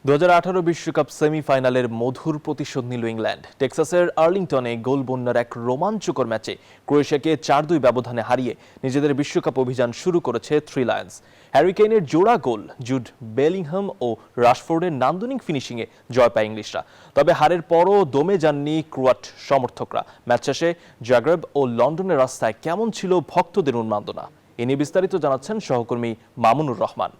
2018 বিশ্বকাপ সেমিফাইনালের মধুর প্রতিশোধ নিল ইংল্যান্ড। টেক্সাসের আর্লিংটনে গোল বন্যার এক রোমাঞ্চকর ম্যাচে ক্রোয়েশিয়াকে 4-2 ব্যবধানে হারিয়ে নিজেদের বিশ্বকাপ অভিযান শুরু করেছে থ্রি লায়ন্স। হ্যারি কেইনের জোড়া গোল, জুড বেলিংহাম ও রাশফোর্ডের নান্দনিক ফিনিশিংয়ে জয় পায় ইংলিশরা। তবে হারের পরও দমে যাননি ক্রোয়াট সমর্থকরা। ম্যাচ শেষে জাগ্রেব ও লন্ডনের রাস্তায় কেমন ছিল ভক্তদের উন্মাদনা, এ নিয়ে বিস্তারিত জানাচ্ছেন সহকর্মী মামুনুর রহমান।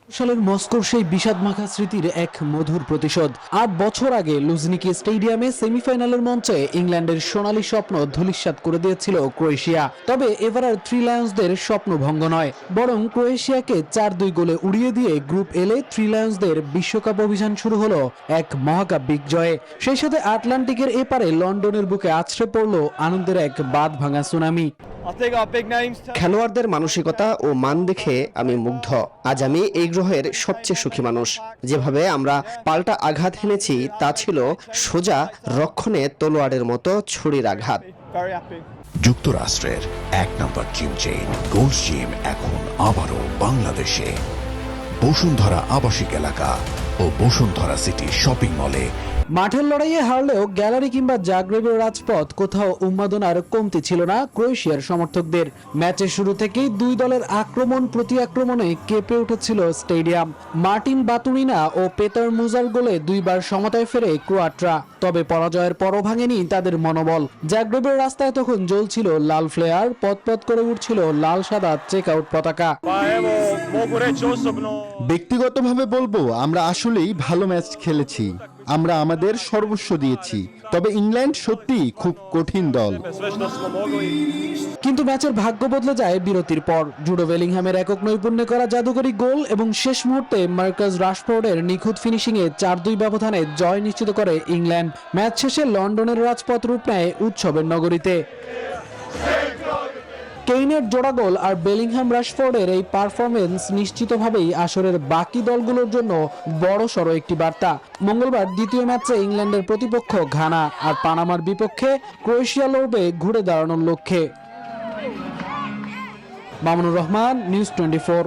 সালের মস্কোর সেই বিষাদমাখা স্মৃতির এক মধুর প্রতিশোধ। 8 বছর আগে লুঝনিকি স্টেডিয়ামে সেমিফাইনালের মঞ্চে ইংল্যান্ডের সোনালী স্বপ্ন ধূলিসাৎ করে দিয়েছিল ক্রোয়েশিয়া। তবে এবার আর থ্রি লায়ন্সদের স্বপ্ন ভঙ্গ নয়, বরং ক্রোয়েশিয়াকে 4-2 গোলে উড়িয়ে দিয়ে গ্রুপ এলে থ্রি লায়ন্সদের বিশ্বকাপ অভিযান শুরু হলো এক মহাকাব্যিক জয়ে। সেই সাথে আটলান্টিকের এপারে লন্ডনের বুকে আছড়ে পড়ল আনন্দের এক বাঁধ ভাঙা সুনামি। খেলোয়াড়দের মানসিকতা ও মান দেখে আমি মুগ্ধ। আজ আমি এই গ্রহের সবচেয়ে সুখী মানুষ। যেভাবে আমরা পাল্টা আঘাত হেনেছি তা ছিল সোজা রক্ষণে তলোয়ারের মতো ছুরির আঘাত। যুক্তরাষ্ট্রের 1 নম্বর জিম চেইন গোল্ড জিম এখন আবারও বাংলাদেশে। বসুন্ধরা আবাসিক এলাকা ও বসুন্ধরা সিটি শপিং মলে। মাঠের লড়াইয়ে হারলেও গ্যালারি কিংবা জাগ্রেবের রাজপথ কোথাও উন্মাদনার কমতি ছিল না ক্রোয়েশিয়ার সমর্থকদের। ম্যাচের শুরু থেকেই দুই দলের আক্রমণ প্রতি আক্রমণে কেঁপে উঠেছিল স্টেডিয়াম। মার্টিন বাতুরিনা ও পেতার মুজার গোলে দুইবার সমতায় ফেরে ক্রোয়াটরা। তবে পরাজয়ের পরও ভাঙেনি তাদের মনোবল। জাগ্রেবের রাস্তায় তখন জ্বলছিল লাল ফ্লেয়ার, পথ করে উঠছিল লাল সাদা চেক আউট পতাকা। ব্যক্তিগতভাবে বলবো, আমরা আসলেই ভালো ম্যাচ খেলেছি, আমরা আমাদের সর্বস্ব দিয়েছি। তবে ইংল্যান্ড সত্যিই খুব কঠিন দল। কিন্তু ম্যাচের ভাগ্য বদলে যায় বিরতির পর। জুডো বেলিংহামের একক নৈপুণ্যে করা জাদুকরী গোল এবং শেষ মুহূর্তে মার্কাস রাশফোর্ডের নিখুঁত ফিনিশিংয়ে 4-2 ব্যবধানে জয় নিশ্চিত করে ইংল্যান্ড। ম্যাচ শেষে লন্ডনের রাজপথ রূপ নেয় উৎসবের নগরীতে। কেইনের জোড়া গোল আর বেলিংহাম রাশফোর্ডের এই পারফরমেন্স নিশ্চিতভাবেই আসরের বাকি দলগুলোর জন্য বড়সড় একটি বার্তা। মঙ্গলবার দ্বিতীয় ম্যাচে ইংল্যান্ডের প্রতিপক্ষ ঘানা, আর পানামার বিপক্ষে ক্রোয়েশিয়া লড়বে ঘুরে দাঁড়ানোর লক্ষ্যে। মামুনুর রহমান, নিউজ 24।